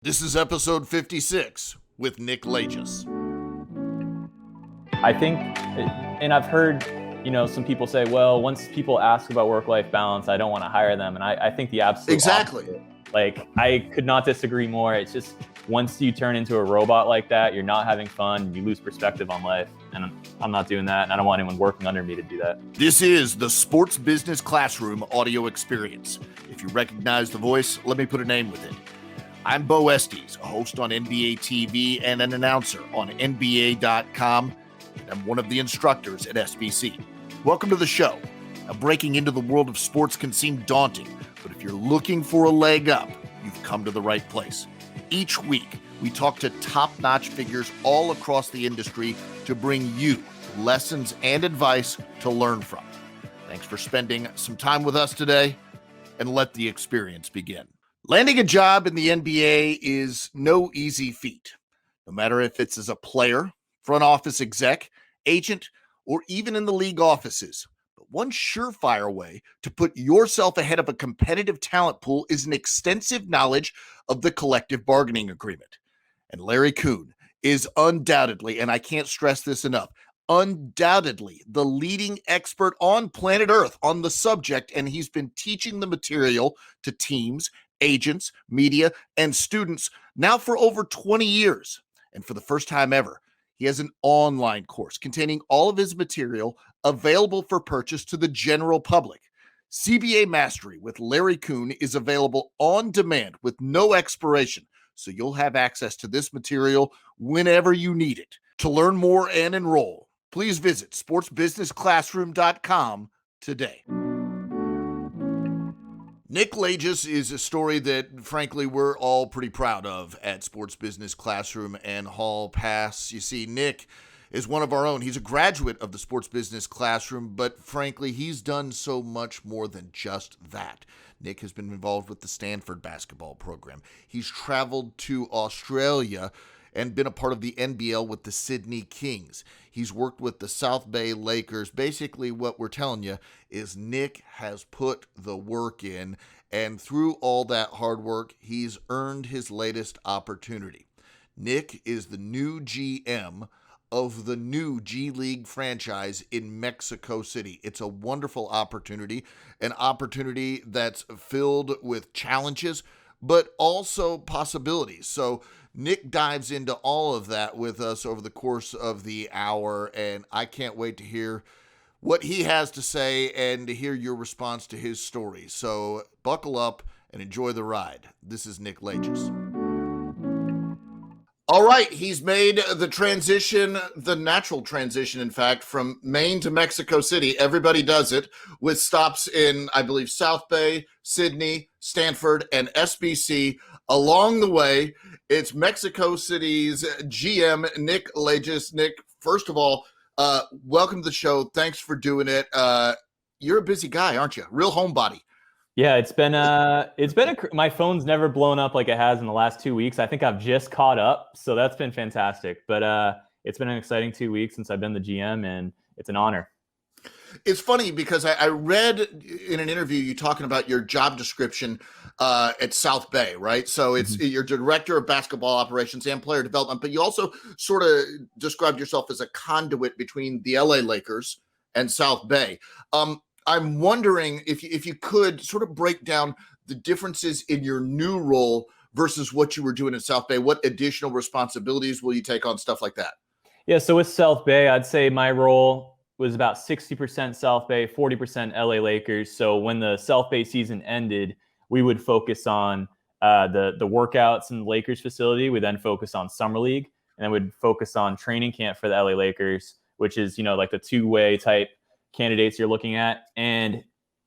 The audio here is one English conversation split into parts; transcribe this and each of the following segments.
This is episode 56 with Nick Lagios. I think, and I've heard, some people say, well, once people ask about work-life balance, I don't want to hire them. And I think the absolute Exactly. opposite. Like, I could not disagree more. It's just once you turn into a robot like that, you're not having fun, you lose perspective on life. And I'm not doing that. And I don't want anyone working under me to do that. This is the Sports Business Classroom audio experience. If you recognize the voice, let me put a name with it. I'm Bo Estes, a host on NBA TV and an announcer on NBA.com. And I'm one of the instructors at SBC. Welcome to the show. Now, breaking into the world of sports can seem daunting, but if you're looking for a leg up, you've come to the right place. Each week, we talk to top-notch figures all across the industry to bring you lessons and advice to learn from. Thanks for spending some time with us today, and let the experience begin. Landing a job in the NBA is no easy feat, no matter if it's as a player, front office exec, agent, or even in the league offices. But one surefire way to put yourself ahead of a competitive talent pool is an extensive knowledge of the collective bargaining agreement. And Larry Kuhn is undoubtedly, and I can't stress this enough, undoubtedly the leading expert on planet Earth on the subject, and he's been teaching the material to teams, agents, media, and students now for over 20 years. And for the first time ever, he has an online course containing all of his material available for purchase to the general public. CBA Mastery with Larry Kuhn is available on demand with no expiration, so you'll have access to this material whenever you need it. To learn more and enroll, please visit sportsbusinessclassroom.com today. Nick Lagios is a story that, frankly, we're all pretty proud of at Sports Business Classroom and Hall Pass. You see, Nick is one of our own. He's a graduate of the Sports Business Classroom, but frankly, he's done so much more than just that. Nick has been involved with the Stanford basketball program. He's traveled to Australia and been a part of the NBL with the Sydney Kings. He's worked with the South Bay Lakers. Basically, what we're telling you is Nick has put the work in, and through all that hard work, he's earned his latest opportunity. Nick is the new GM of the new G League franchise in Mexico City. It's a wonderful opportunity, an opportunity that's filled with challenges, but also possibilities. So Nick dives into all of that with us over the course of the hour, and I can't wait to hear what he has to say and to hear your response to his story. So buckle up and enjoy the ride. This is Nick Lagios. All right, he's made the transition, the natural transition, in fact, from Maine to Mexico City. Everybody does it with stops in, I believe, South Bay, Sydney, Stanford, and SBC. Along the way, it's Mexico City's GM, Nick Lagios. Nick, first of all, welcome to the show. Thanks for doing it. You're a busy guy, aren't you? Real homebody. Yeah, my phone's never blown up like it has in the last 2 weeks. I think I've just caught up, so that's been fantastic. But it's been an exciting 2 weeks since I've been the GM, and it's an honor. It's funny because I read in an interview you talking about your job description at South Bay, right? So it's you're director of basketball operations and player development, but you also sort of described yourself as a conduit between the LA Lakers and South Bay. I'm wondering if you could sort of break down the differences in your new role versus what you were doing in South Bay. What additional responsibilities will you take on, stuff like that? Yeah, so with South Bay, I'd say my role was about 60% South Bay, 40% LA Lakers. So when the South Bay season ended, we would focus on the workouts in the Lakers facility. We then focus on Summer League, and then we'd focus on training camp for the LA Lakers, which is, like the two-way type candidates you're looking at. And,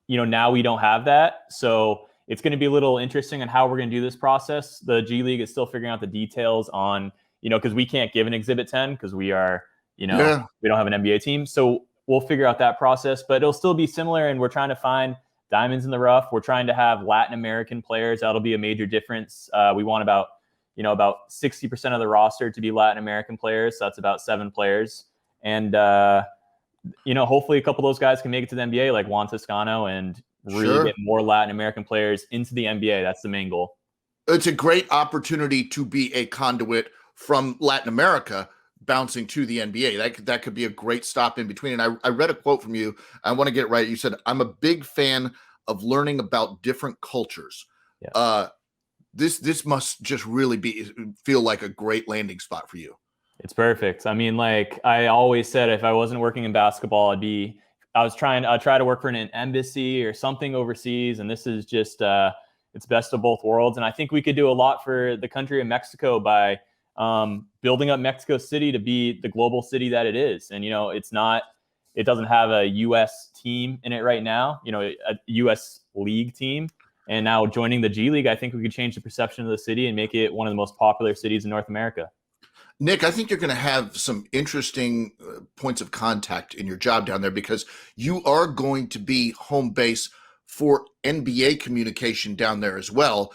now we don't have that. So it's going to be a little interesting on how we're going to do this process. The G League is still figuring out the details on, because we can't give an Exhibit 10 because we are, we don't have an NBA team. So we'll figure out that process, but it'll still be similar. And we're trying to find diamonds in the rough. We're trying to have Latin American players. That'll be a major difference. We want about 60% of the roster to be Latin American players. So that's about 7 players. And, hopefully a couple of those guys can make it to the NBA, like Juan Toscano, and really get more Latin American players into the NBA. That's the main goal. It's a great opportunity to be a conduit from Latin America bouncing to the NBA. That could be a great stop in between. And I read a quote from you. I want to get it right. You said, "I'm a big fan of learning about different cultures." Yeah. This must just really feel like a great landing spot for you. It's perfect. I mean, like I always said, if I wasn't working in basketball, I'd try to work for an embassy or something overseas. And this is just, it's best of both worlds. And I think we could do a lot for the country of Mexico by building up Mexico City to be the global city that it is. And, it doesn't have a U.S. team in it right now, a U.S. league team. And now joining the G League, I think we could change the perception of the city and make it one of the most popular cities in North America. Nick, I think you're going to have some interesting points of contact in your job down there because you are going to be home base for NBA communication down there as well.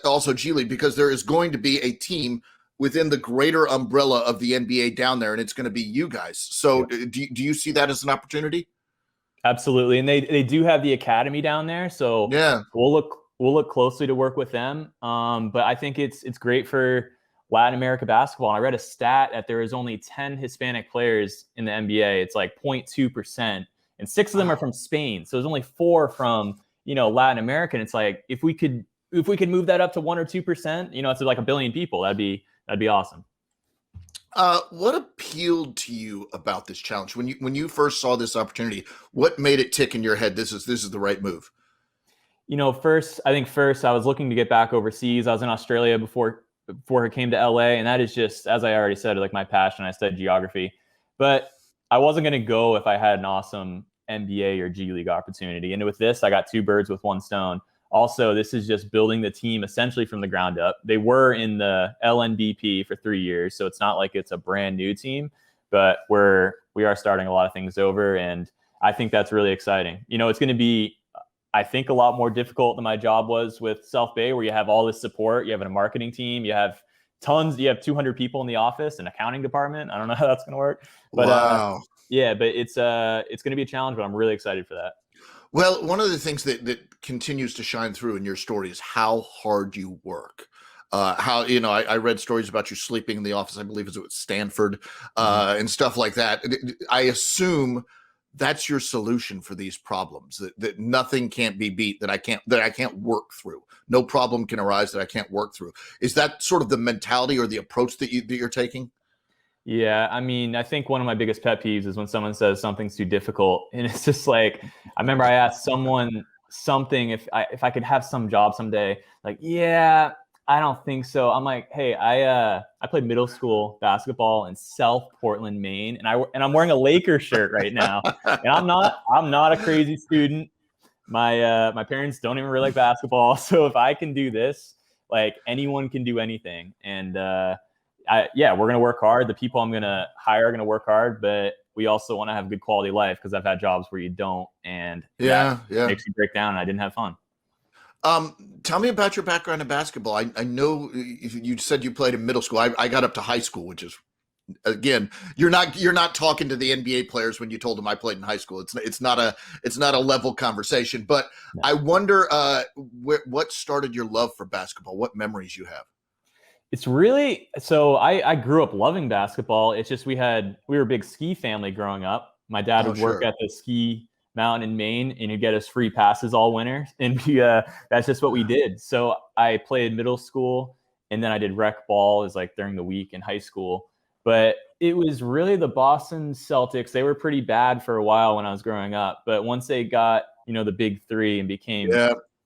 Also, G League, because there is going to be a team within the greater umbrella of the NBA down there, and it's going to be you guys. So, do you see that as an opportunity? Absolutely, and they do have the academy down there, so Yeah, we'll look closely to work with them. But I think it's great for Latin America basketball. And I read a stat that there is only 10 Hispanic players in the NBA. It's like 0.2%, and 6 of them are from Spain. So there's only 4 from Latin America. And it's like if we could move that up to 1 or 2%, it's like a billion people. That'd be awesome. What appealed to you about this challenge when you first saw this opportunity? What made it tick in your head? This is the right move. First I was looking to get back overseas. I was in Australia before I came to LA, and that is just, as I already said, like my passion. I studied geography, but I wasn't going to go if I had an awesome NBA or G League opportunity. And with this, I got 2 birds with 1 stone. Also, this is just building the team essentially from the ground up. They were in the LNBP for 3 years, so it's not like it's a brand new team, but we are starting a lot of things over, and I think that's really exciting. It's going to be, I think, a lot more difficult than my job was with South Bay, where you have all this support. You have a marketing team. You have 200 people in the office, an accounting department. I don't know how that's going to work, but wow. but it's going to be a challenge, but I'm really excited for that. Well, one of the things that continues to shine through in your story is how hard you work. How I read stories about you sleeping in the office. I believe it was Stanford and stuff like that. I assume that's your solution for these problems. That nothing can't be beat. That I can't work through. No problem can arise that I can't work through. Is that sort of the mentality or the approach that you're taking? Yeah, I mean, I think one of my biggest pet peeves is when someone says something's too difficult, and it's just like, I remember I asked someone something if I could have some job someday. Like, yeah, I don't think so. I'm like, hey, I played middle school basketball in South Portland, Maine, and I'm wearing a Lakers shirt right now, and I'm not a crazy student. My parents don't even really like basketball, so if I can do this, like anyone can do anything, and we're going to work hard. The people I'm going to hire are going to work hard, but we also want to have good quality life, because I've had jobs where you don't, and that makes you break down, and I didn't have fun. Tell me about your background in basketball. I know you said you played in middle school. I got up to high school, which is, again, you're not talking to the NBA players when you told them I played in high school. It's not a level conversation. But No. I wonder what started your love for basketball. What memories you have? It's really, so I grew up loving basketball. It's just we were a big ski family growing up. My dad would work at the ski mountain in Maine, and he'd get us free passes all winter, and that's just what we did. So I played middle school, and then I did rec ball is like during the week in high school. But it was really the Boston Celtics. They were pretty bad for a while when I was growing up, but once they got the big 3 and became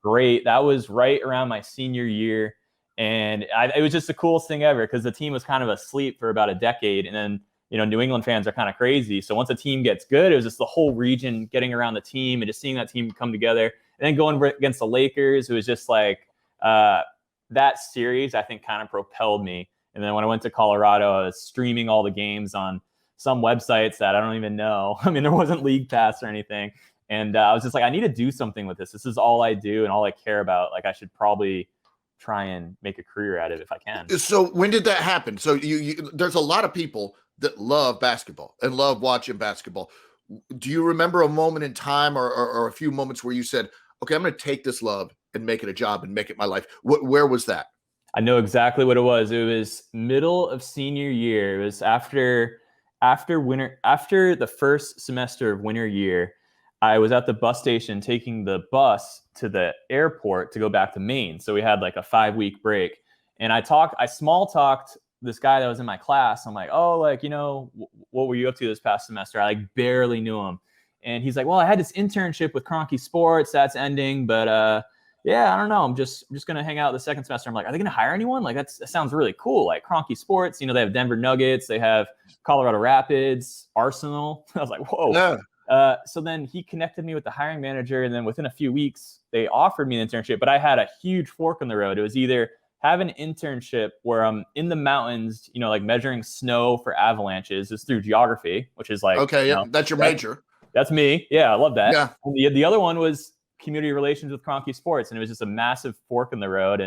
great, that was right around my senior year. And it was just the coolest thing ever, because the team was kind of asleep for about a decade. And then, New England fans are kind of crazy. So once a team gets good, it was just the whole region getting around the team and just seeing that team come together. And then going against the Lakers, it was just like that series, I think, kind of propelled me. And then when I went to Colorado, I was streaming all the games on some websites that I don't even know. I mean, there wasn't League Pass or anything. And I was just like, I need to do something with this. This is all I do and all I care about. Like, I should probably try and make a career out of it if I can. So when did that happen? So there's a lot of people that love basketball and love watching basketball. Do you remember a moment in time or a few moments where you said, okay, I'm going to take this love and make it a job and make it my life. Where was that? I know exactly what it was. It was middle of senior year. It was after the first semester of winter year. I was at the bus station taking the bus to the airport to go back to Maine. So we had like a 5-week break. And I small talked this guy that was in my class. I'm like, oh, like, what were you up to this past semester? I like barely knew him. And he's like, well, I had this internship with Cronky Sports that's ending, but yeah, I don't know. I'm just gonna hang out the second semester. I'm like, are they gonna hire anyone? Like that sounds really cool. Like Cronky Sports, they have Denver Nuggets, they have Colorado Rapids, Arsenal. I was like, whoa. Yeah. So then he connected me with the hiring manager, and then within a few weeks, they offered me an internship. But I had a huge fork in the road. It was either have an internship where I'm in the mountains, like measuring snow for avalanches. It's through geography, which is like, okay, yeah, that's your major. That's me. Yeah, I love that. Yeah. And the other one was community relations with Cronky Sports, and it was just a massive fork in the road.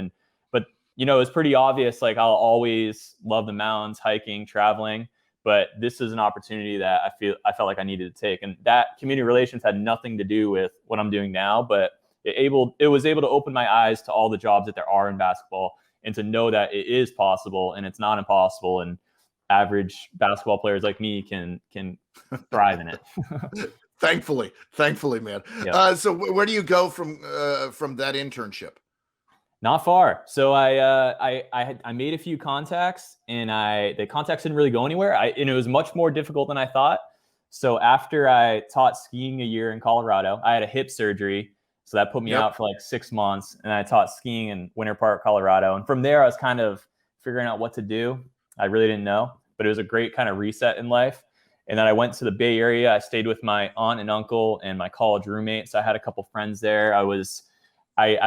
But it was pretty obvious. Like I'll always love the mountains, hiking, traveling. But this is an opportunity that I felt like I needed to take, and that community relations had nothing to do with what I'm doing now. But it was able to open my eyes to all the jobs that there are in basketball, and to know that it is possible and it's not impossible. And average basketball players like me can thrive in it. Thankfully, man. Yep. So where do you go from that internship? Not far. So I made a few contacts, and the contacts didn't really go anywhere. And it was much more difficult than I thought. So after I taught skiing a year in Colorado, I had a hip surgery. So that put me out for like 6 months, and I taught skiing in Winter Park, Colorado. And from there, I was kind of figuring out what to do. I really didn't know, but it was a great kind of reset in life. And then I went to the Bay Area. I stayed with my aunt and uncle and my college roommate. So I had a couple friends there. I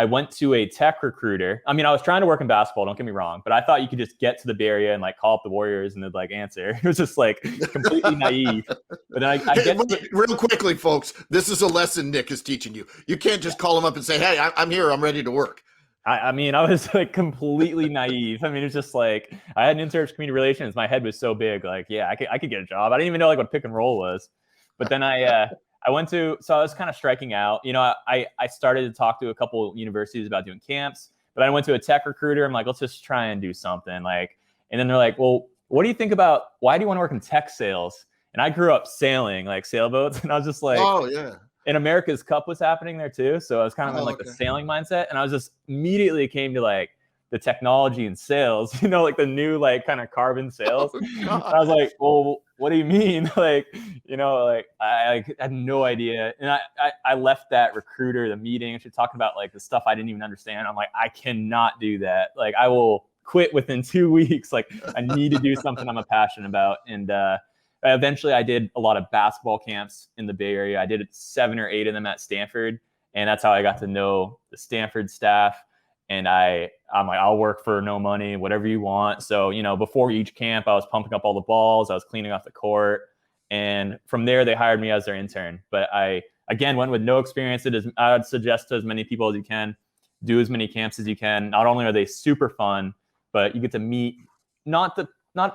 went to a tech recruiter. I mean, I was trying to work in basketball, don't get me wrong, but I thought you could just get to the Bay Area and like call up the Warriors and they'd like answer. It was just like completely naive. But then real quickly, folks, this is a lesson Nick is teaching you. You can't just call him up and say, hey, I'm here. I'm ready to work. I mean, I was like completely naive. I mean, it's just like I had an internship community relations. My head was so big. Like, yeah, I could get a job. I didn't even know like what pick and roll was. But then I was kind of striking out. I started to talk to a couple universities about doing camps, but I went to a tech recruiter. I'm like, let's just try and do something. Like, and then they're like, well, what do you think about, why do you want to work in tech sales? And I grew up sailing, like sailboats. And I was just like, oh yeah. And America's Cup was happening there too. So I was kind of in like the sailing mindset. And I was just immediately came to like the technology and sales, like the new like kind of carbon sales. I was like, well, what do you mean? Like, I had no idea. And I left that recruiter, the meeting, and she's talking about like the stuff I didn't even understand. I'm like, I cannot do that. Like I will quit within 2 weeks. Like I need to do something I'm passionate about. And eventually I did a lot of basketball camps in the Bay Area. I did 7 or 8 of them at Stanford. And that's how I got to know the Stanford staff. And I'm like, I'll work for no money, whatever you want. So, before each camp, I was pumping up all the balls. I was cleaning off the court. And from there, they hired me as their intern. But I, again, went with no experience. I would suggest to as many people as you can, do as many camps as you can. Not only are they super fun, but you get to meet not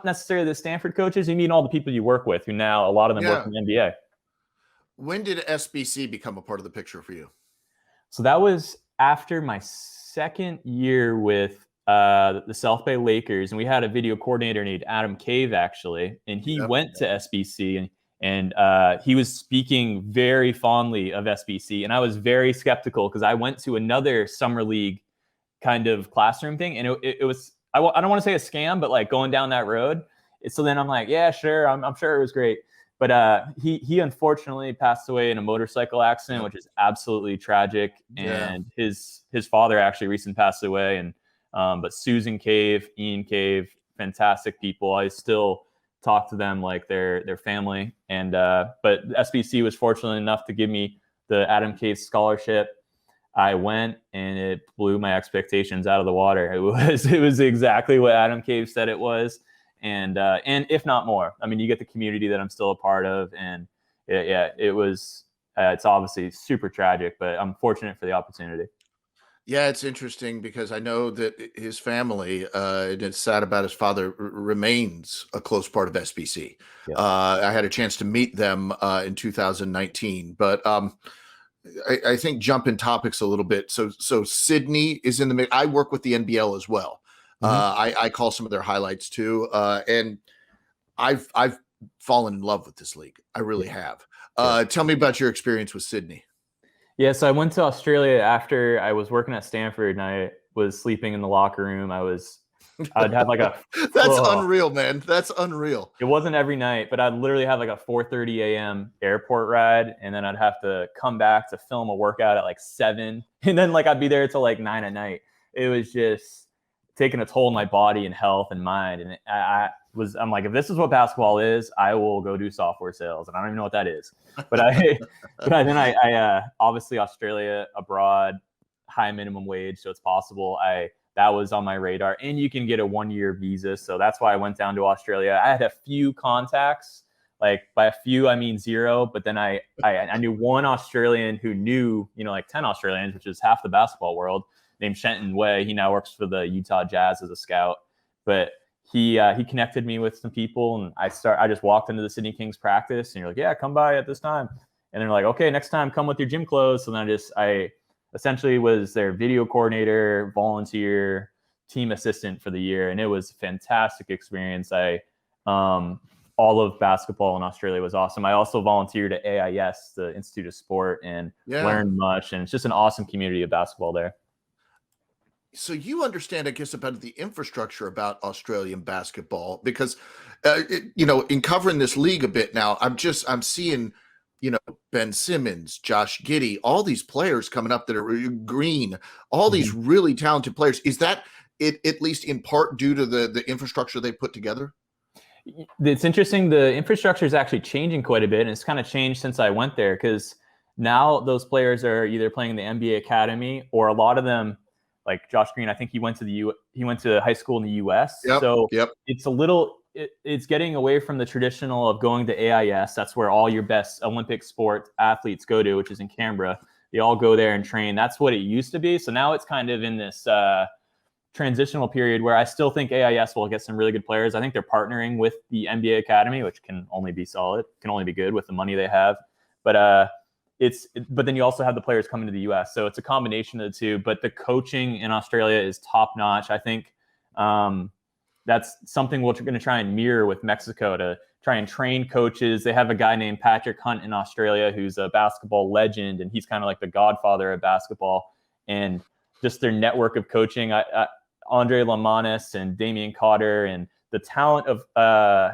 necessarily the Stanford coaches. You meet all the people you work with, who now a lot of them work in the NBA. When did SBC become a part of the picture for you? So that was after my second year with the South Bay Lakers, and we had a video coordinator named Adam Cave actually, and he went to SBC, and he was speaking very fondly of SBC, and I was very skeptical because I went to another summer league kind of classroom thing, and it was I don't want to say a scam, but like going down that road. So then I'm like, yeah, sure, I'm sure it was great. But he unfortunately passed away in a motorcycle accident, which is absolutely tragic. And his father actually recently passed away. And but Susan Cave, Ian Cave, fantastic people. I still talk to them like they're family. And but SBC was fortunate enough to give me the Adam Cave scholarship. I went, and it blew my expectations out of the water. It was exactly what Adam Cave said it was. And if not more. I mean, you get the community that I'm still a part of, and it was. It's obviously super tragic, but I'm fortunate for the opportunity. Yeah, it's interesting because I know that his family, and it's sad about his father, remains a close part of SBC. I had a chance to meet them in 2019, but I think jumping topics a little bit. So Sydney is in the mix. I work with the NBL as well. I call some of their highlights too, and I've fallen in love with this league. I really have. Tell me about your experience with Sydney. Yeah, so I went to Australia after I was working at Stanford, and I was sleeping in the locker room. I'd have like a That's unreal, man. That's unreal. It wasn't every night, but I'd literally have like a 4:30 a.m. airport ride, and then I'd have to come back to film a workout at like 7, and then like I'd be there till like 9 at night. It was just taking a toll on my body and health and mind. And I'm like, if this is what basketball is, I will go do software sales, and I don't even know what that is. But I obviously Australia abroad, high minimum wage, so it's possible. That was on my radar, and you can get a 1-year visa. So that's why I went down to Australia. I had a few contacts, like by a few, I mean 0. But then I knew one Australian who knew, like 10 Australians, which is half the basketball world, named Shenton Way. He now works for the Utah Jazz as a scout, but he connected me with some people, and I just walked into the Sydney Kings practice, and you're like, yeah, come by at this time. And they're like, okay, next time come with your gym clothes. So then I essentially was their video coordinator, volunteer, team assistant for the year. And it was a fantastic experience. All of basketball in Australia was awesome. I also volunteered at AIS, the Institute of Sport, and learned much. And it's just an awesome community of basketball there. So you understand, I guess, about the infrastructure about Australian basketball, because, in covering this league a bit now, I'm seeing, Ben Simmons, Josh Giddey, all these players coming up that are Green, all these really talented players. Is that it, at least in part due to the infrastructure they put together? It's interesting. The infrastructure is actually changing quite a bit, and it's kind of changed since I went there, because now those players are either playing in the NBA Academy, or a lot of them, like Josh Green, I think he went to high school in the US. It's a little, it's getting away from the traditional of going to AIS. That's where all your best Olympic sport athletes go to, which is in Canberra. They all go there and train. That's what it used to be. So now it's kind of in this transitional period where I still think AIS will get some really good players. I think they're partnering with the NBA Academy, which can only be solid, can only be good with the money they have. But then you also have the players coming to the US. So it's a combination of the two, but the coaching in Australia is top notch. I think that's something we're going to try and mirror with Mexico, to try and train coaches. They have a guy named Patrick Hunt in Australia who's a basketball legend, and he's kind of like the godfather of basketball. And just their network of coaching, Andre Lamanis and Damian Cotter, and the talent of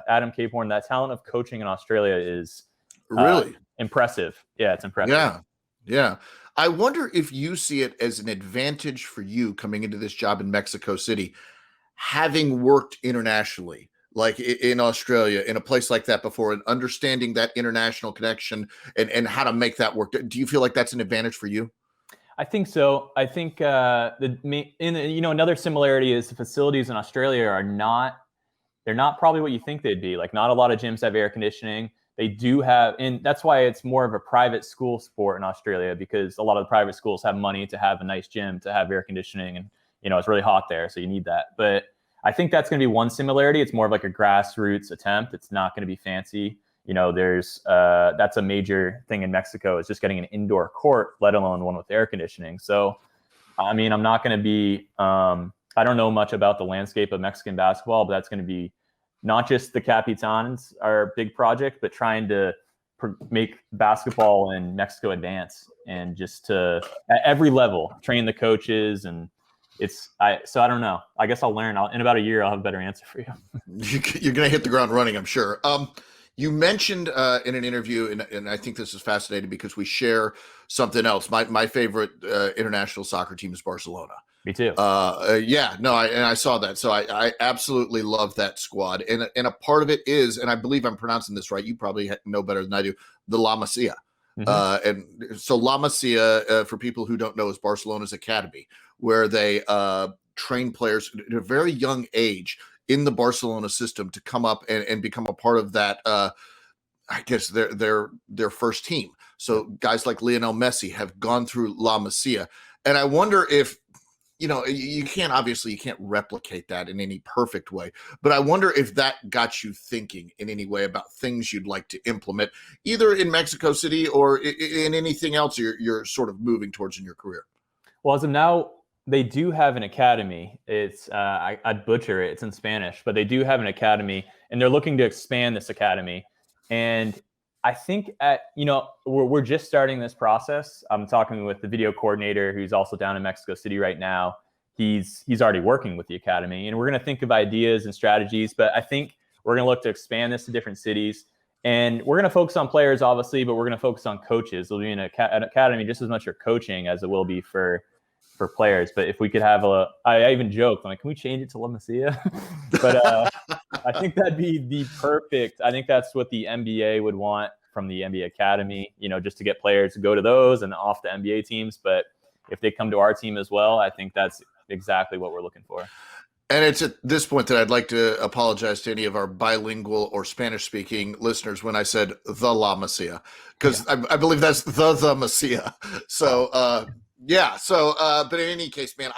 Adam Capehorn, that talent of coaching in Australia is really impressive. Yeah, it's impressive. Yeah. I wonder if you see it as an advantage for you coming into this job in Mexico City, having worked internationally, like in Australia, in a place like that before, and understanding that international connection and how to make that work. Do you feel like that's an advantage for you? I think so. I think another similarity is the facilities in Australia they're not probably what you think they'd be. Like, not a lot of gyms have air conditioning. They do have, and that's why it's more of a private school sport in Australia, because a lot of the private schools have money to have a nice gym, to have air conditioning, and it's really hot there, so you need that. But I think that's going to be one similarity. It's more of like a grassroots attempt. It's not going to be fancy. That's a major thing in Mexico, is just getting an indoor court, let alone one with air conditioning. So, I mean, I'm not going to be, I don't know much about the landscape of Mexican basketball, but that's going to be not just the Capitans, our big project, but trying to make basketball in Mexico advance, and just to, at every level, train the coaches. And so I don't know. I guess I'll learn. In about a year, I'll have a better answer for you. You're going to hit the ground running, I'm sure. You mentioned in an interview, and I think this is fascinating because we share something else. My favorite international soccer team is Barcelona. Me too. I saw that. So I absolutely love that squad. And a part of it is, and I believe I'm pronouncing this right, you probably know better than I do, the La Masia. And so La Masia, for people who don't know, is Barcelona's academy, where they train players at a very young age in the Barcelona system to come up and become a part of that, I guess their first team. So guys like Lionel Messi have gone through La Masia. And I wonder if you can't replicate that in any perfect way, but I wonder if that got you thinking in any way about things you'd like to implement either in Mexico City or in anything else you're sort of moving towards in your career. Well, as of now, they do have an academy. It's I'd butcher it. It's in Spanish, but they do have an academy, and they're looking to expand this academy. And I think we're just starting this process. I'm talking with the video coordinator who's also down in Mexico City right now. He's already working with the academy, and we're going to think of ideas and strategies. But I think we're going to look to expand this to different cities. And we're going to focus on players, obviously, but we're going to focus on coaches. There'll be an academy just as much for coaching as it will be for players. But if we could have I even joked, I'm like, can we change it to La Masia? But I think that'd be the perfect. I think that's what the NBA would want from the NBA Academy, just to get players to go to those and off the NBA teams. But if they come to our team as well, I think that's exactly what we're looking for. And it's at this point that I'd like to apologize to any of our bilingual or Spanish-speaking listeners when I said the La Masia, because I believe that's the Masia. So, but in any case, man,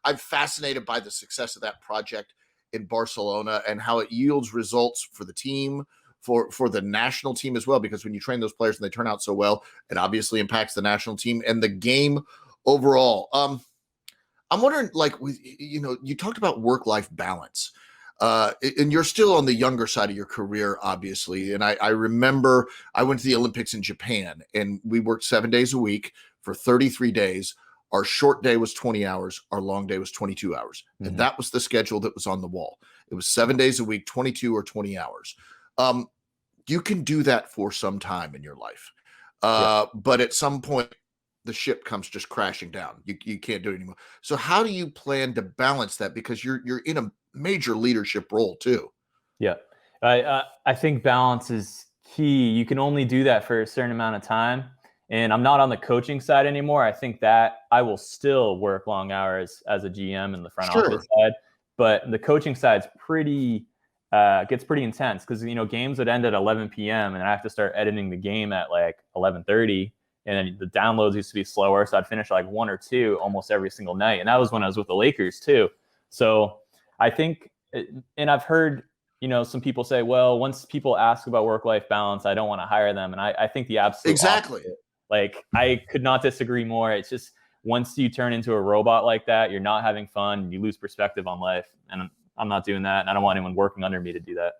I'm fascinated by the success of that project in Barcelona and how it yields results for the team, for the national team as well, because when you train those players and they turn out so well, it obviously impacts the national team and the game overall. I'm wondering, you talked about work-life balance, and you're still on the younger side of your career, obviously. And I remember I went to the Olympics in Japan, and we worked 7 days a week for 33 days. Our short day was 20 hours. Our long day was 22 hours. Mm-hmm. And that was the schedule that was on the wall. It was 7 days a week, 22 or 20 hours. You can do that for some time in your life. But at some point, the ship comes just crashing down. You can't do it anymore. So how do you plan to balance that? Because you're in a major leadership role too. Yeah. I think balance is key. You can only do that for a certain amount of time. And I'm not on the coaching side anymore. I think that I will still work long hours as a GM in the front office side, but the coaching side's gets pretty intense because, games would end at 11 p.m. and I have to start editing the game at like 11:30. And then the downloads used to be slower. So I'd finish like 1 or 2 almost every single night. And that was when I was with the Lakers too. So I think, and I've heard, some people say, well, once people ask about work-life balance, I don't want to hire them. And I think the absolute exactly opposite. Like, I could not disagree more. It's just once you turn into a robot like that, you're not having fun. You lose perspective on life. And I'm not doing that. And I don't want anyone working under me to do that.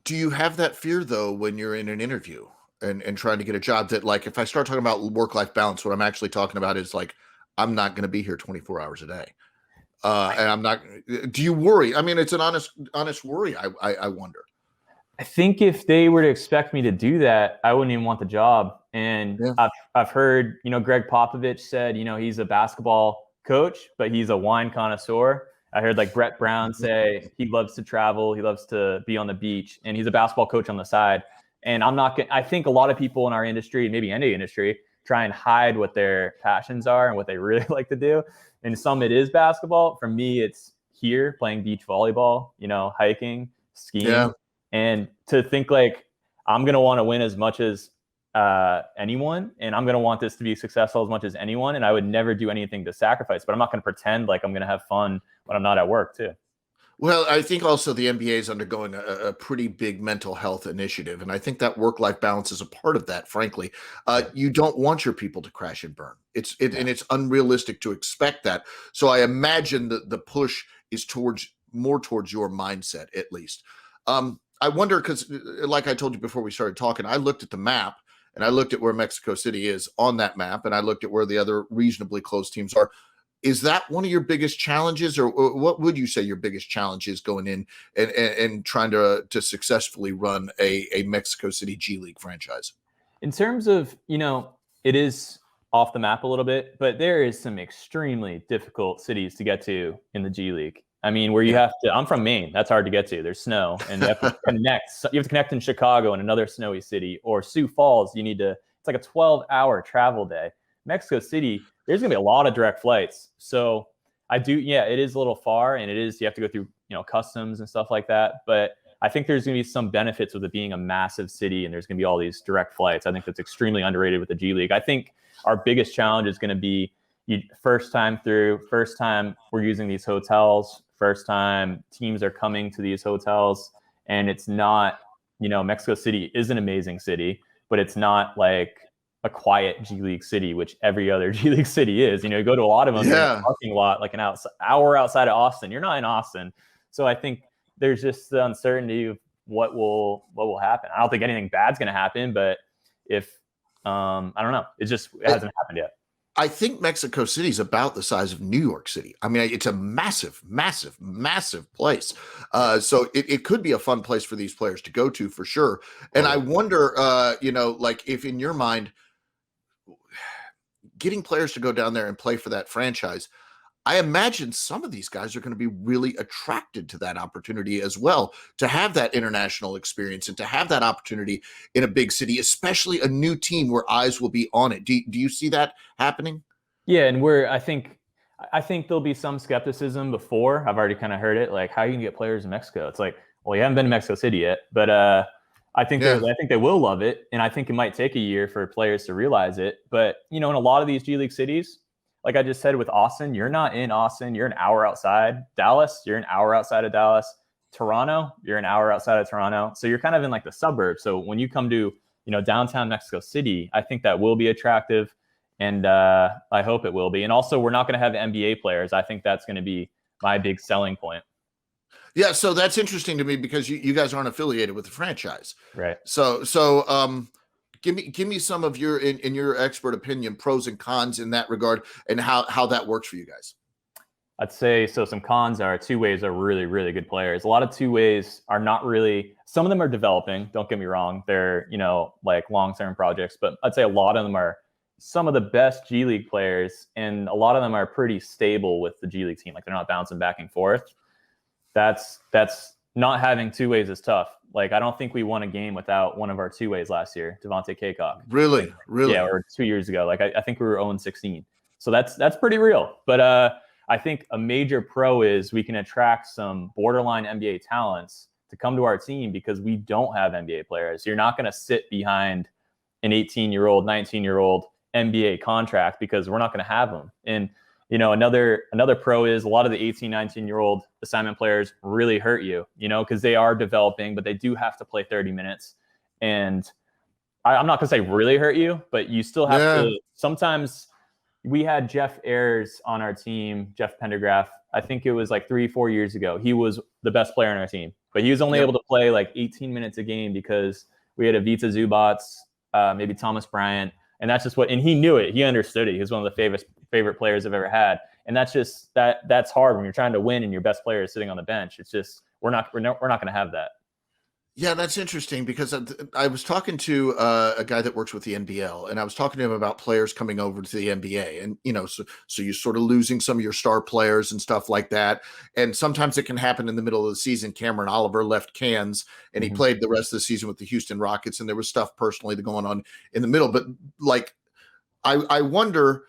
Do you have that fear though, when you're in an interview? And trying to get a job that, like, if I start talking about work-life balance, what I'm actually talking about is like, I'm not going to be here 24 hours a day. And I'm not, do you worry? I mean, it's an honest worry. I wonder. I think if they were to expect me to do that, I wouldn't even want the job. And I've heard, Greg Popovich said, he's a basketball coach, but he's a wine connoisseur. I heard like Brett Brown say he loves to travel. He loves to be on the beach, and he's a basketball coach on the side. And I think a lot of people in our industry, maybe any industry, try and hide what their passions are and what they really like to do. And some it is basketball. For me, it's here playing beach volleyball, hiking, skiing. Yeah. And to think like I'm going to want to win as much as anyone, and I'm going to want this to be successful as much as anyone. And I would never do anything to sacrifice, but I'm not going to pretend like I'm going to have fun when I'm not at work too. Well, I think also the NBA is undergoing a pretty big mental health initiative, and I think that work-life balance is a part of that, frankly. You don't want your people to crash and burn. And it's unrealistic to expect that. So I imagine that the push is more towards your mindset, at least. I wonder, because like I told you before we started talking, I looked at the map, and I looked at where Mexico City is on that map, and I looked at where the other reasonably close teams are. Is that one of your biggest challenges, or what would you say your biggest challenge is going in and trying to successfully run a Mexico City G League franchise? In terms of, it is off the map a little bit, but there is some extremely difficult cities to get to in the G League. I mean, where you have to, I'm from Maine, that's hard to get to. There's snow, and you have to connect in Chicago in another snowy city, or Sioux Falls. It's like a 12-hour travel day. Mexico City, there's going to be a lot of direct flights. So it is a little far, and you have to go through, customs and stuff like that. But I think there's going to be some benefits with it being a massive city, and there's going to be all these direct flights. I think that's extremely underrated with the G League. I think our biggest challenge is going to be, first time through, first time we're using these hotels, first time teams are coming to these hotels, and it's not, Mexico City is an amazing city, but it's not like a quiet G League city, which every other G League city is. You go to a lot of them, you're in a parking lot, like an hour outside of Austin. You're not in Austin. So I think there's just the uncertainty of what will happen. I don't think anything bad's going to happen, but if I don't know, it hasn't happened yet. I think Mexico City is about the size of New York City. I mean, it's a massive, massive, massive place. So it could be a fun place for these players to go to for sure. And I wonder, like if in your mind, getting players to go down there and play for that franchise, I imagine some of these guys are going to be really attracted to that opportunity as well, to have that international experience and to have that opportunity in a big city, especially a new team where eyes will be on it. Do you see that happening? Yeah, and I think there'll be some skepticism before. I've already kind of heard it, like, how you can get players in Mexico? It's like, well, you haven't been to Mexico City yet, but I think they will love it, and I think it might take a year for players to realize it. But in a lot of these G League cities, like I just said with Austin, you're not in Austin. You're an hour outside. Dallas, you're an hour outside of Dallas. Toronto, you're an hour outside of Toronto. So you're kind of in like the suburbs. So when you come to, downtown Mexico City, I think that will be attractive. And I hope it will be. And also, we're not going to have NBA players. I think that's going to be my big selling point. Yeah, so that's interesting to me because you guys aren't affiliated with the franchise. Right. So give me some of your, in your expert opinion, pros and cons in that regard and how that works for you guys. I'd say, so some cons are two-ways are really, really good players. A lot of two-ways are not really, some of them are developing, don't get me wrong. They're, like long-term projects, but I'd say a lot of them are some of the best G League players, and a lot of them are pretty stable with the G League team. Like they're not bouncing back and forth. That's not having two-ways is tough. Like, I don't think we won a game without one of our two-ways last year, Devontae Kaycock. Really? Yeah, or 2 years ago. Like, I think we were 0-16. So that's pretty real. But I think a major pro is we can attract some borderline NBA talents to come to our team because we don't have NBA players. You're not going to sit behind an 18-year-old, 19-year-old NBA contract because we're not going to have them. And another pro is a lot of the 18, 19-year-old assignment players really hurt you, because they are developing, but they do have to play 30 minutes. And I'm not going to say really hurt you, but you still have to. Sometimes we had Jeff Ayers on our team, Jeff Pendergraph. I think it was like 3-4 years ago. He was the best player on our team, but he was only able to play like 18 minutes a game because we had Ivica Zubats, maybe Thomas Bryant. And that's just and he knew it. He understood it. He was one of the favorite players I've ever had. And that's just that's hard when you're trying to win and your best player is sitting on the bench. It's just we're not going to have that. Yeah, that's interesting because I was talking to a guy that works with the NBL, and I was talking to him about players coming over to the NBA, and so you're sort of losing some of your star players and stuff like that. And sometimes it can happen in the middle of the season. Cameron Oliver left Cairns, and he played the rest of the season with the Houston Rockets, and there was stuff personally going on in the middle. But like, I wonder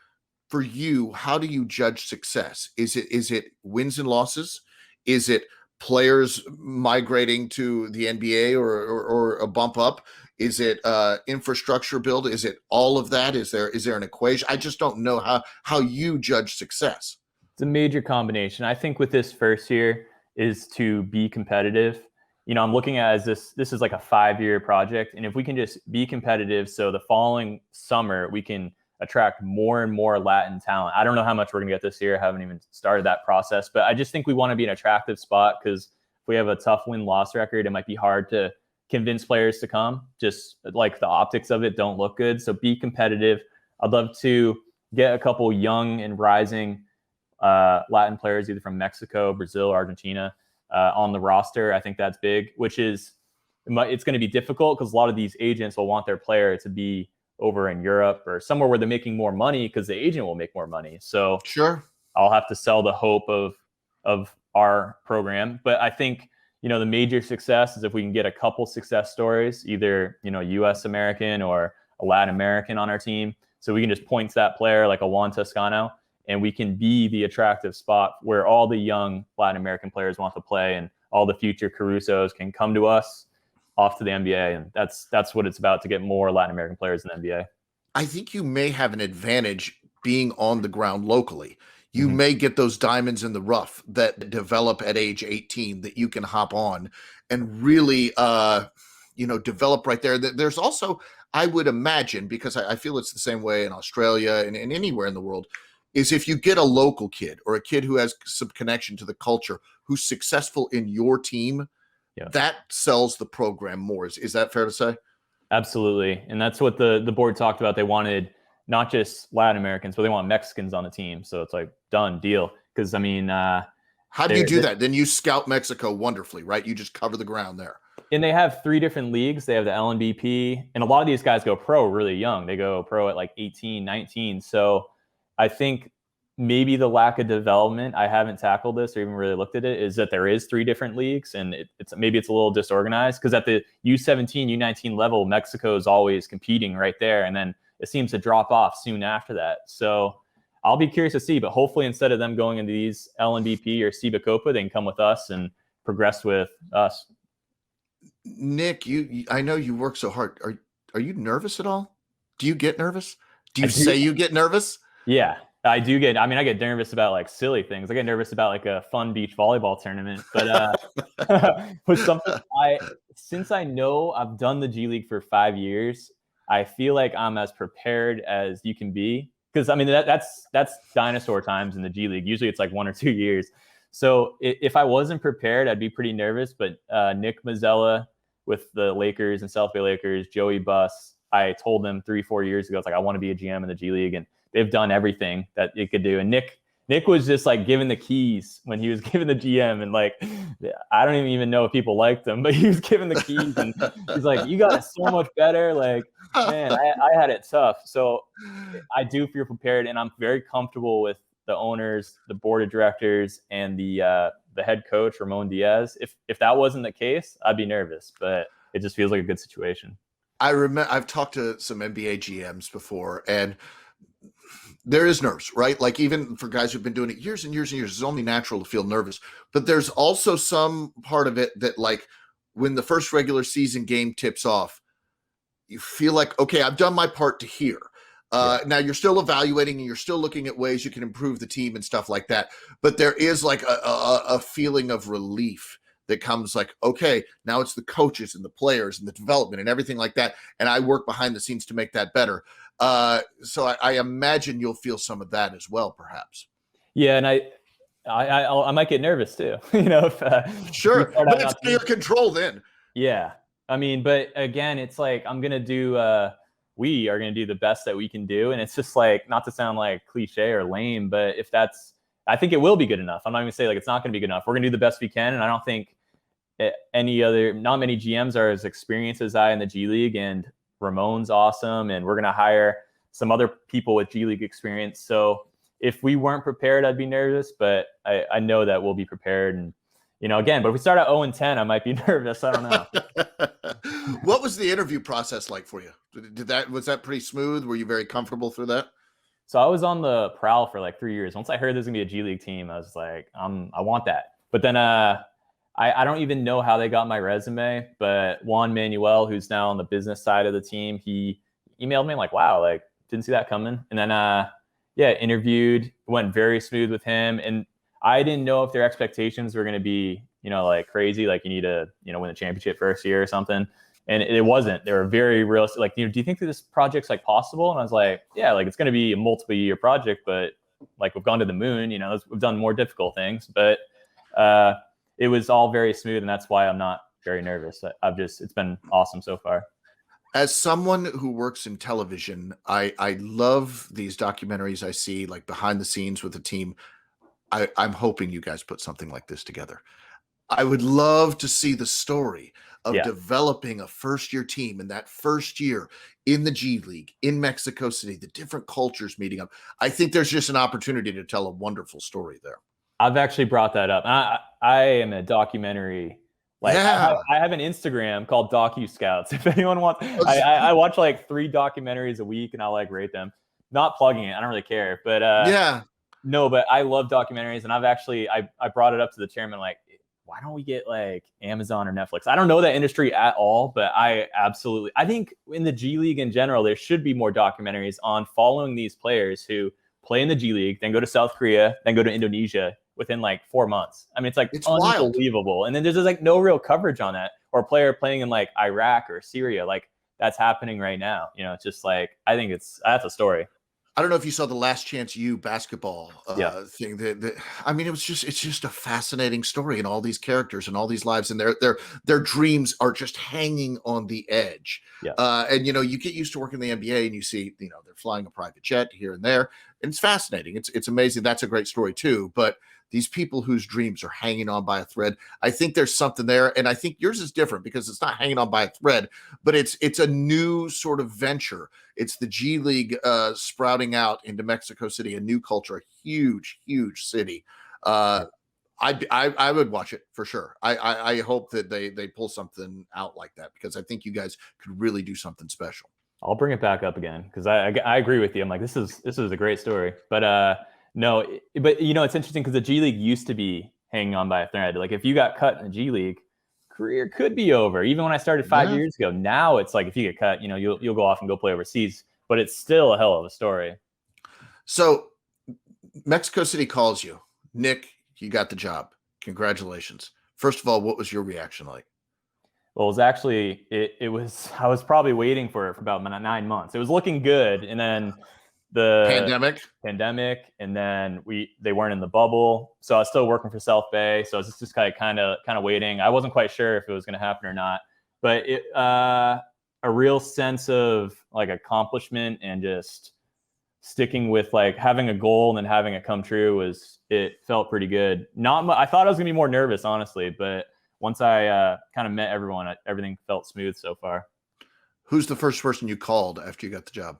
for you, how do you judge success? Is it wins and losses? Is it players migrating to the NBA or a bump up? Is it infrastructure build? Is it all of that? Is there an equation? I just don't know how you judge success. It's a major combination. I think with this first year is to be competitive. I'm looking at this is like a 5-year project. And if we can just be competitive, so the following summer, we can attract more and more Latin talent. I don't know how much we're going to get this year. I haven't even started that process, but I just think we want to be an attractive spot because if we have a tough win-loss record, it might be hard to convince players to come. Just like the optics of it don't look good. So be competitive. I'd love to get a couple young and rising Latin players, either from Mexico, Brazil, Argentina, on the roster. I think that's big, it's going to be difficult because a lot of these agents will want their player to be over in Europe or somewhere where they're making more money because the agent will make more money. So sure, I'll have to sell the hope of our program. But I think, the major success is if we can get a couple success stories, either, US American or a Latin American on our team. So we can just point to that player like a Juan Toscano, and we can be the attractive spot where all the young Latin American players want to play and all the future Carusos can come to us off to the NBA. And that's what it's about, to get more Latin American players in the NBA. I think you may have an advantage being on the ground locally. You may get those diamonds in the rough that develop at age 18 that you can hop on and really, develop right there. There's also, I would imagine, because I feel it's the same way in Australia and anywhere in the world, is if you get a local kid or a kid who has some connection to the culture, who's successful in your team, that sells the program more. Is that fair to say? Absolutely. And that's what the board talked about. They wanted not just Latin Americans, but they want Mexicans on the team. So it's like done deal. Because I mean, how do you do that? Then you scout Mexico wonderfully, right? You just cover the ground there. And they have 3 different leagues. They have the LNBP, and a lot of these guys go pro really young. They go pro at like 18, 19. So I think maybe the lack of development, I haven't tackled this or even really looked at it, is that there is 3 different leagues, and it's a little disorganized, because at the U17, U19 level, Mexico is always competing right there, and then it seems to drop off soon after that. So I'll be curious to see, but hopefully instead of them going into these LNBP or CIBA Copa, they can come with us and progress with us. Nick, I know you work so hard. Are you nervous at all? Do you get nervous? Do you say you get nervous? Yeah, I do get. I mean, I get nervous about like silly things. I get nervous about like a fun beach volleyball tournament. But but something since I know I've done the G League for 5 years, I feel like I'm as prepared as you can be. Because I mean, that's dinosaur times in the G League. Usually it's like 1 or 2 years. So if I wasn't prepared, I'd be pretty nervous. But Nick Mazzella with the Lakers and South Bay Lakers, Joey Buss, I told them 3-4 years ago, it's like, I want to be a GM in the G League, and they've done everything that it could do. And Nick was just like given the keys when he was given the GM, and like, I don't even know if people liked him, but he was given the keys, and he's like, you got it so much better. Like, man, I had it tough. So I do feel prepared, and I'm very comfortable with the owners, the board of directors, and the head coach, Ramon Diaz. If that wasn't the case, I'd be nervous, but it just feels like a good situation. I remember I've talked to some NBA GMs before, and there is nerves, right? Like even for guys who've been doing it years and years and years, it's only natural to feel nervous. But there's also some part of it that, like, when the first regular season game tips off, you feel like, okay, I've done my part to here. Now you're still evaluating and you're still looking at ways you can improve the team and stuff like that. But there is like a feeling of relief that comes, like, okay, now it's the coaches and the players and the development and everything like that. And I work behind the scenes to make that better. So I imagine you'll feel some of that as well, perhaps. Yeah. And I might get nervous too, if sure, but it's under your control then. Yeah. I mean, but again, it's like, we are going to do the best that we can do. And it's just like, not to sound like cliche or lame, but I think it will be good enough. I'm not going to say like, it's not going to be good enough. We're going to do the best we can. And I don't think not many GMs are as experienced as I in the G League, and Ramon's awesome. And we're going to hire some other people with G League experience. So if we weren't prepared, I'd be nervous, but I know that we'll be prepared. And, again, but if we start at 0-10, I might be nervous. I don't know. What was the interview process like for you? Was that pretty smooth? Were you very comfortable through that? So I was on the prowl for like 3 years. Once I heard there's gonna be a G League team, I was like, I want that. But then I don't even know how they got my resume, but Juan Manuel, who's now on the business side of the team, he emailed me like, wow, like didn't see that coming. And then interviewed, went very smooth with him. And I didn't know if their expectations were gonna be, like crazy, like you need to, win the championship first year or something. And it wasn't. They were very realistic. Like, do you think that this project's like possible? And I was like, yeah, like it's going to be a multiple year project, but like we've gone to the moon, we've done more difficult things, but it was all very smooth. And that's why I'm not very nervous. It's been awesome so far. As someone who works in television, I love these documentaries I see, like behind the scenes with the team. I'm hoping you guys put something like this together. I would love to see the story of developing a first-year team in that first year in the G League, in Mexico City, the different cultures meeting up. I think there's just an opportunity to tell a wonderful story there. I've actually brought that up. I am a documentary. I have an Instagram called Docu Scouts. If anyone wants, I watch like 3 documentaries a week, and I like rate them. Not plugging it. I don't really care. But no, but I love documentaries, and I brought it up to the chairman, like, why don't we get like Amazon or Netflix? I don't know that industry at all, but I think in the G League in general, there should be more documentaries on following these players who play in the G League, then go to South Korea, then go to Indonesia within like 4 months. I mean, it's like It's wild. unbelievable. And then there's just like no real coverage on that. Or a player playing in like Iraq or Syria, like that's happening right now. You know, it's just like, I think that's a story. I don't know if you saw the Last Chance U basketball Yeah. thing. I mean, it's just a fascinating story, and all these characters and all these lives, and their dreams are just hanging on the edge. Yeah. And you get used to working in the NBA, and you see, they're flying a private jet here and there, and it's fascinating. It's amazing. That's a great story too. But these people whose dreams are hanging on by a thread, I think there's something there, and I think yours is different because it's not hanging on by a thread, but it's a new sort of venture. It's the G League sprouting out into Mexico City, a new culture, a huge, huge city. I would watch it for sure. I hope that they pull something out like that, because I think you guys could really do something special. I'll bring it back up again because I agree with you. I'm like, this is a great story. But no, but it's interesting because the G League used to be hanging on by a thread. Like if you got cut in the G League, career could be over. Even when I started 5 years ago, now it's like if you get cut, you'll go off and go play overseas, but it's still a hell of a story. So Mexico City calls you, Nick, you got the job. Congratulations. First of all, what was your reaction like? Well, it was actually, I was probably waiting for it for about 9 months. It was looking good. And then the pandemic, and then they weren't in the bubble. So I was still working for South Bay. So I was just kind of waiting. I wasn't quite sure if it was going to happen or not, but a real sense of like accomplishment and just sticking with like having a goal and then having it come true it felt pretty good. I thought I was gonna be more nervous, honestly, but once I kind of met everyone, everything felt smooth so far. Who's the first person you called after you got the job?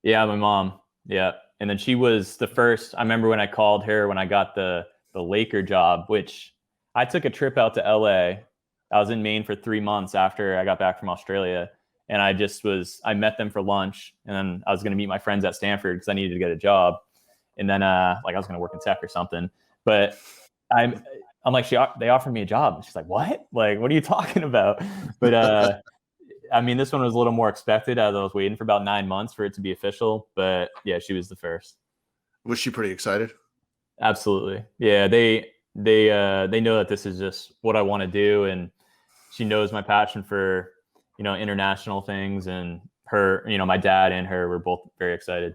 Yeah, my mom. Yeah. And then she was the first. I remember when I called her when I got the Laker job, which I took a trip out to LA. I was in Maine for 3 months after I got back from Australia. And I met them for lunch, and then I was going to meet my friends at Stanford because I needed to get a job. And then I was going to work in tech or something. But I'm like, they offered me a job. And she's like, what? Like, what are you talking about? But I mean, this one was a little more expected as I was waiting for about 9 months for it to be official. But yeah, she was the first. Was she pretty excited? Absolutely. Yeah, they know that this is just what I want to do, and she knows my passion for international things, and her, my dad and her were both very excited.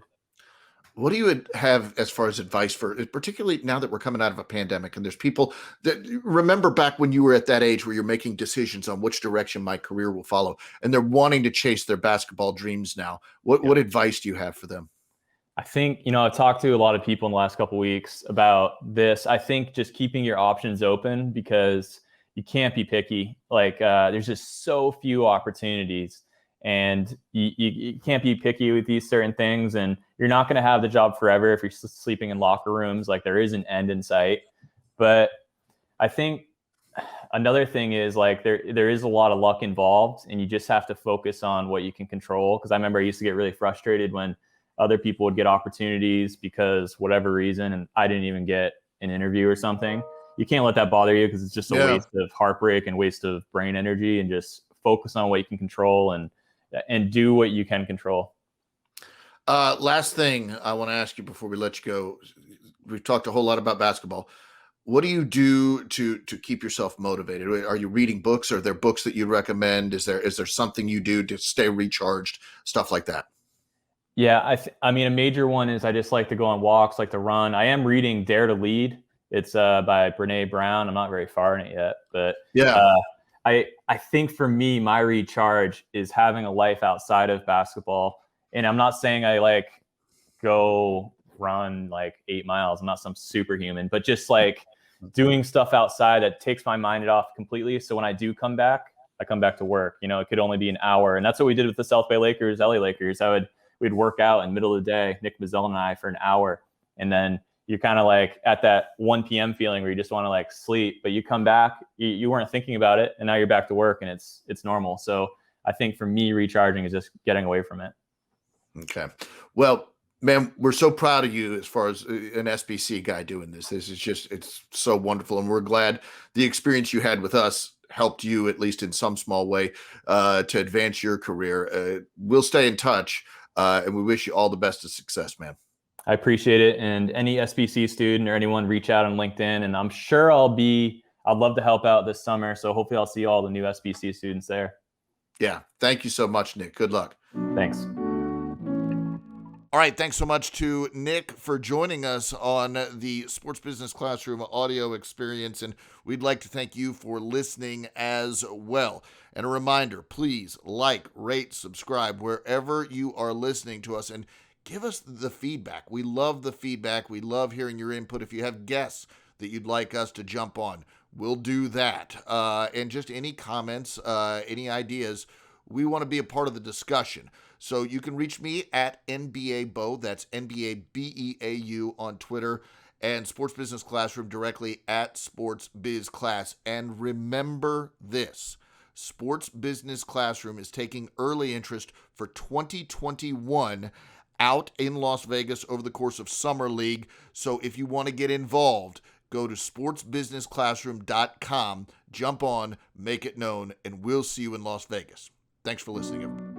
What do you have as far as advice for, particularly now that we're coming out of a pandemic and there's people that remember back when you were at that age where you're making decisions on which direction my career will follow, and they're wanting to chase their basketball dreams now. What advice do you have for them? I think, I've talked to a lot of people in the last couple of weeks about this. I think just keeping your options open, because you can't be picky. Like there's just so few opportunities, and you can't be picky with these certain things, and you're not going to have the job forever if you're sleeping in locker rooms. Like there is an end in sight. But I think another thing is like there is a lot of luck involved, and you just have to focus on what you can control. Because I remember I used to get really frustrated when other people would get opportunities because whatever reason, and I didn't even get an interview or something. You can't let that bother you, because it's just a waste of heartbreak and waste of brain energy, and just focus on what you can control and do what you can control. Last thing I want to ask you before we let you go. We've talked a whole lot about basketball. What do you do to keep yourself motivated? Are you reading books? Are there books that you'd recommend? Is there something you do to stay recharged? Stuff like that. Yeah, I mean, a major one is I just like to go on walks, like to run. I am reading Dare to Lead. It's by Brene Brown. I'm not very far in it yet, but yeah. I think for me, my recharge is having a life outside of basketball. And I'm not saying I like go run like 8 miles. I'm not some superhuman, but just like doing stuff outside that takes my mind off completely. So when I do come back, I come back to work. It could only be an hour, and that's what we did with the South Bay Lakers, LA Lakers. We'd work out in the middle of the day, Nick Mazzell and I, for an hour, and then you're kind of like at that 1 p.m. feeling where you just want to like sleep, but you come back, you weren't thinking about it, and now you're back to work, and it's normal. So I think for me, recharging is just getting away from it. Okay. Well, man, we're so proud of you as far as an SBC guy doing this. This is it's so wonderful, and we're glad the experience you had with us helped you, at least in some small way, to advance your career. We'll stay in touch, and we wish you all the best of success, man. I appreciate it. And any SBC student or anyone, reach out on LinkedIn, and I'm sure I'd love to help out this summer. So hopefully I'll see all the new SBC students there. Yeah. Thank you so much, Nick. Good luck. Thanks. All right. Thanks so much to Nick for joining us on the Sports Business Classroom audio experience. And we'd like to thank you for listening as well. And a reminder, please like, rate, subscribe wherever you are listening to us, and give us the feedback. We love the feedback. We love hearing your input. If you have guests that you'd like us to jump on, we'll do that. And just any comments, any ideas, we want to be a part of the discussion. So you can reach me at NBA Bo, that's NBABEAU on Twitter, and Sports Business Classroom directly at Sports Biz Class. And remember this, Sports Business Classroom is taking early interest for 2021 out in Las Vegas over the course of Summer League. So if you want to get involved, go to sportsbusinessclassroom.com, jump on, make it known, and we'll see you in Las Vegas. Thanks for listening, everybody.